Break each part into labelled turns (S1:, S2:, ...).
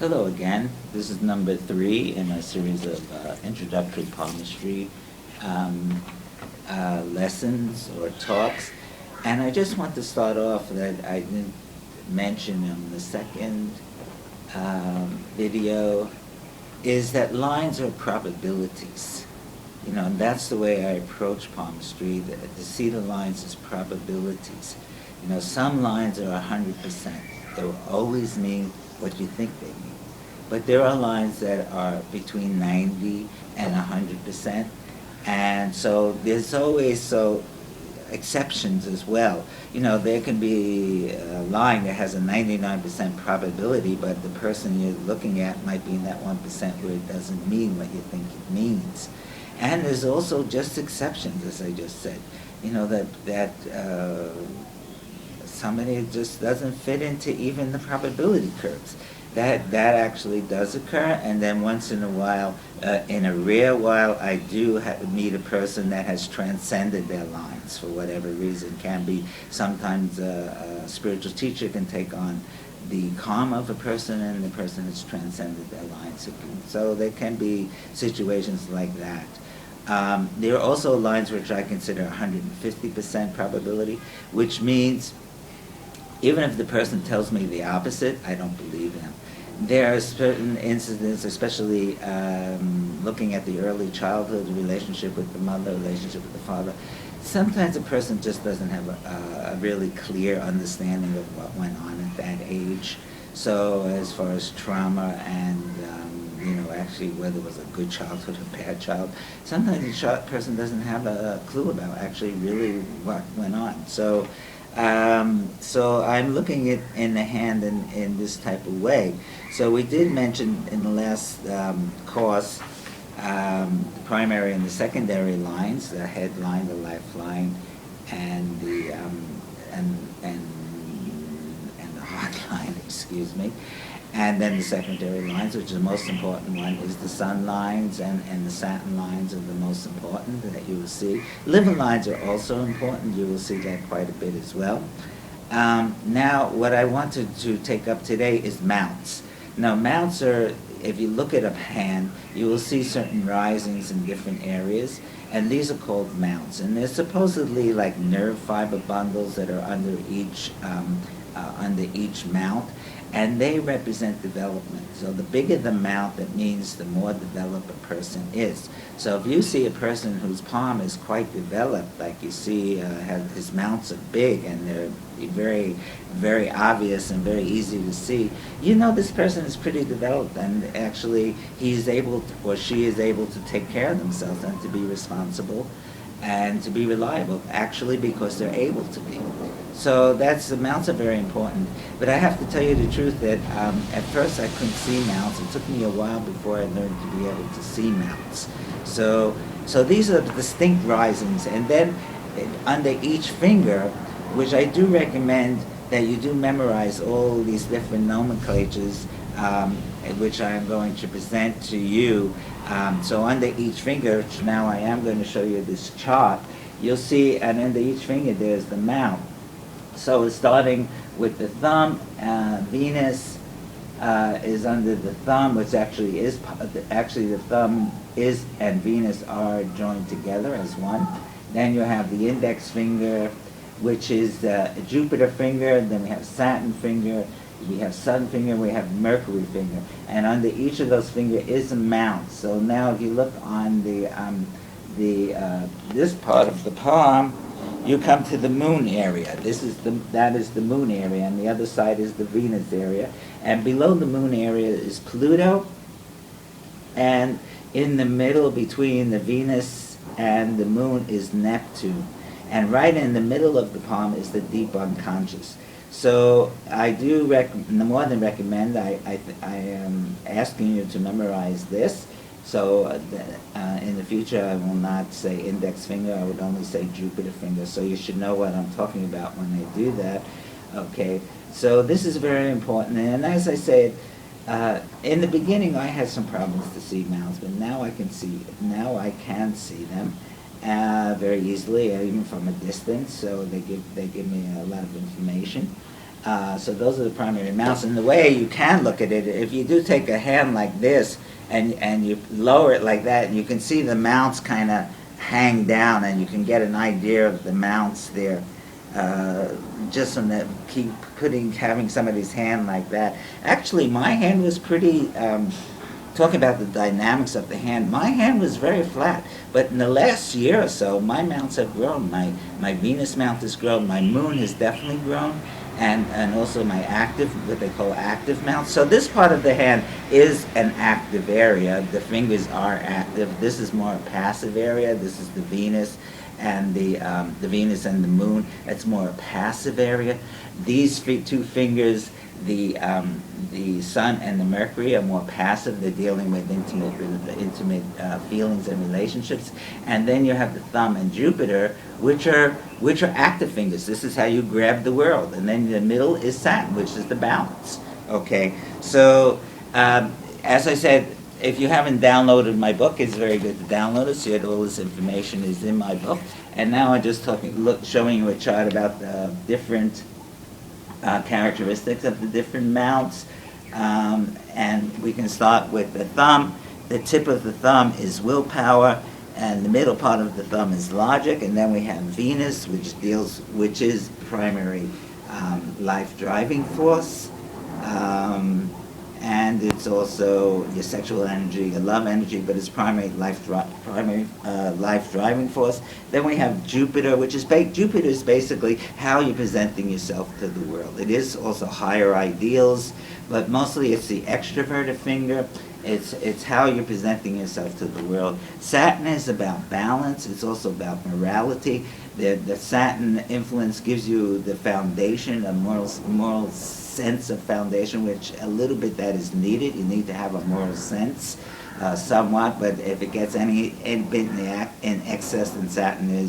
S1: Hello again. This is number 3 in a series of introductory palmistry lessons or talks. And I just want to start off that I didn't mention in the second video is that lines are probabilities. You know, and that's the way I approach palmistry, to see the lines as probabilities. You know, some lines are 100%. They will always mean what you think they mean. But there are lines that are between 90 and 100%. And so there's always exceptions as well. You know, there can be a line that has a 99% probability, but the person you're looking at might be in that 1% where it doesn't mean what you think it means. And there's also just exceptions, as I just said. You know, that somebody just doesn't fit into even the probability curves. That actually does occur, and then once in a while, in a rare while, I do meet a person that has transcended their lines for whatever reason. Can be sometimes a spiritual teacher can take on the karma of a person, and the person has transcended their lines. So there can be situations like that. There are also lines which I consider 150% probability, which means even if the person tells me the opposite, I don't believe him. There are certain incidents, especially looking at the early childhood relationship with the mother, relationship with the father. Sometimes a person just doesn't have a really clear understanding of what went on at that age. So as far as trauma and actually whether it was a good childhood or bad child, sometimes the person doesn't have a clue about actually really what went on. So I'm looking at in the hand in this type of way. So we did mention in the last course the primary and the secondary lines, the head line, the lifeline, and the heart line. Excuse me. And then the secondary lines, which is the most important one, is the sun lines, and the satin lines are the most important that you will see. Liver lines are also important. You will see that quite a bit as well. Now, what I wanted to take up today is mounts. Now, mounts are, if you look at a hand, you will see certain risings in different areas, and these are called mounts. And they're supposedly like nerve fiber bundles that are under each mount. And they represent development. So the bigger the mount, that means the more developed a person is. So if you see a person whose palm is quite developed, like you see his mounts are big and they're very, very obvious and very easy to see, you know this person is pretty developed, and actually he's able to, or she is able to take care of themselves and to be responsible and to be reliable, actually, because they're able to be. So the mounts are very important. But I have to tell you the truth that at first I couldn't see mounts. It took me a while before I learned to be able to see mounts. So these are distinct risings. And then under each finger, which I do recommend that you do memorize all these different nomenclatures, which I am going to present to you. So under each finger, which now I am going to show you this chart, you'll see, and under each finger there's the mount. So starting with the thumb, Venus is under the thumb, which actually the thumb is and Venus are joined together as one. Then you have the index finger, which is the Jupiter finger. Then we have Saturn finger. We have Sun finger, we have Mercury finger, and under each of those fingers is a mount. So now if you look on this part of the palm, you come to the moon area. That is the moon area, and the other side is the Venus area. And below the moon area is Pluto, and in the middle between the Venus and the moon is Neptune. And right in the middle of the palm is the deep unconscious. So I do more than recommend, I am asking you to memorize this. So in the future I will not say index finger, I would only say Jupiter finger. So you should know what I'm talking about when I do that. Okay, so this is very important. And as I said, in the beginning I had some problems to see mounts, but now I can see them. Very easily, even from a distance. So they give me a lot of information. So those are the primary mounts. And the way you can look at it, if you do take a hand like this and you lower it like that, you can see the mounts kind of hang down, and you can get an idea of the mounts there. Just from the having somebody's hand like that. Actually, my hand was pretty. Talking about the dynamics of the hand, my hand was very flat. But in the last year or so, my mounts have grown. My Venus mount has grown. My moon has definitely grown. And also my active, what they call active mount. So this part of the hand is an active area. The fingers are active. This is more a passive area. This is the Venus and the Venus and the moon. It's more a passive area. These two fingers, the Sun and the Mercury, are more passive. They're dealing with intimate feelings and relationships. And then you have the Thumb and Jupiter, which are active fingers. This is how you grab the world. And then in the middle is Saturn, which is the balance. Okay, so as I said, if you haven't downloaded my book, it's very good to download it. So all this information is in my book. And now I'm just showing you a chart about the different characteristics of the different mounts. And we can start with the thumb. The tip of the thumb is willpower, and the middle part of the thumb is logic. And then we have Venus, which is primary life driving force. And it's also your sexual energy, your love energy, but it's primary life driving force. Then we have Jupiter, which is Jupiter is basically how you're presenting yourself to the world. It is also higher ideals, but mostly it's the extroverted finger. It's how you're presenting yourself to the world. Saturn is about balance. It's also about morality. The Saturn influence gives you the foundation, a moral sense of foundation, which a little bit that is needed. You need to have a moral sense, somewhat. But if it gets any bit in excess, then Saturn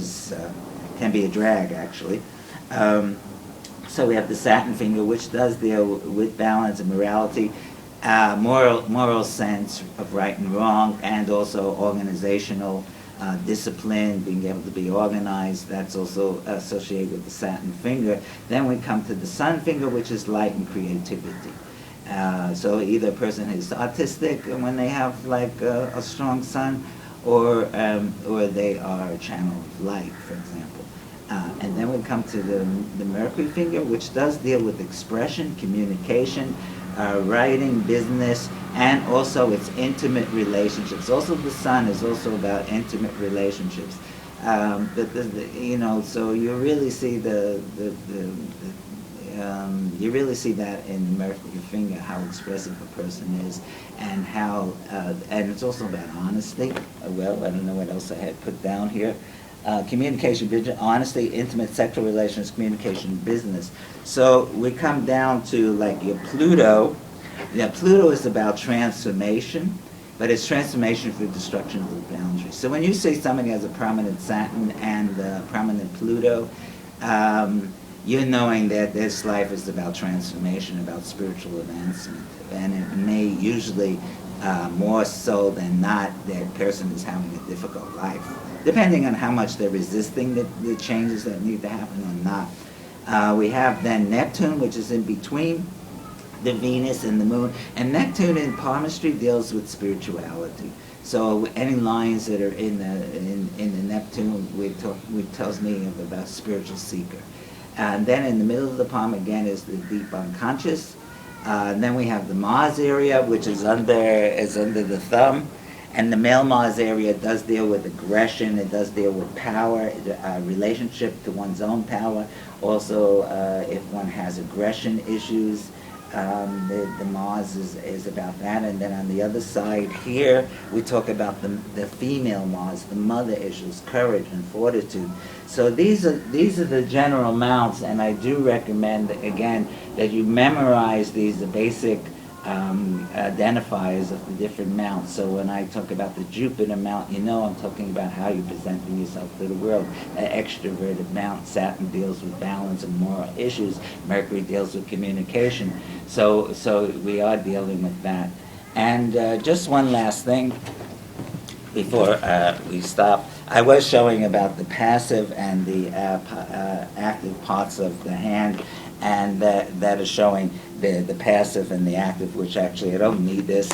S1: can be a drag, actually. So we have the Saturn finger, which does deal with balance and morality. Moral sense of right and wrong, and also organizational discipline, being able to be organized. That's also associated with the Saturn finger. Then we come to the Sun finger, which is light and creativity. So either a person is autistic when they have like a strong Sun, or they are a channel of light, for example. And then we come to the Mercury finger, which does deal with expression, communication, writing, business, and also its intimate relationships. Also, the Sun is also about intimate relationships. So you really see you really see that in the Mercury finger, how expressive a person is, and how, and it's also about honesty. Well, I don't know what else I had put down here. Communication, vision, honesty, intimate sexual relations, communication, business. So we come down to like your Pluto. Now Pluto is about transformation, but it's transformation through destruction of the boundaries. So when you say somebody has a prominent Saturn and prominent Pluto, you're knowing that this life is about transformation, about spiritual advancement. And it may usually, more so than not, that person is having a difficult life, depending on how much they're resisting the changes that need to happen or not. We have then Neptune, which is in between the Venus and the Moon. And Neptune in palmistry deals with spirituality. So any lines that are in the Neptune, it tells me about spiritual seeker. And then in the middle of the palm again is the deep unconscious. Then we have the Mars area, which is under the thumb. And the male Mars area does deal with aggression. It does deal with power, relationship to one's own power. Also, if one has aggression issues, the Mars is about that. And then on the other side here, we talk about the female Mars, the mother issues, courage and fortitude. So these are the general mounts, and I do recommend, again, that you memorize these, the basic identifiers of the different mounts. So when I talk about the Jupiter mount, I'm talking about how you're presenting yourself to the world. An extroverted mount, Saturn deals with balance and moral issues. Mercury deals with communication. So we are dealing with that. And just one last thing before we stop. I was showing about the passive and the active parts of the hand. and that is showing the passive and the active, which actually I don't need this.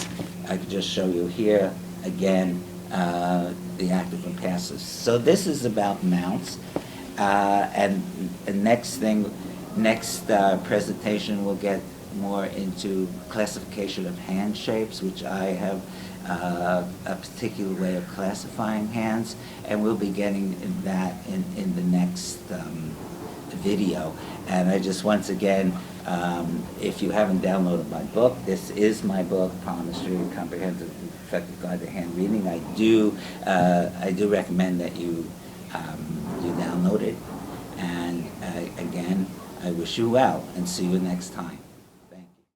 S1: I could just show you here again the active and passive. So this is about mounts, and the next presentation we'll get more into classification of hand shapes, which I have a particular way of classifying hands, and we'll be getting that in the next video. And I just once again, if you haven't downloaded my book, this is my book, Palmistry, A Comprehensive and Effective Guide to Hand Reading. I do recommend that you download it. And again, I wish you well, and see you next time.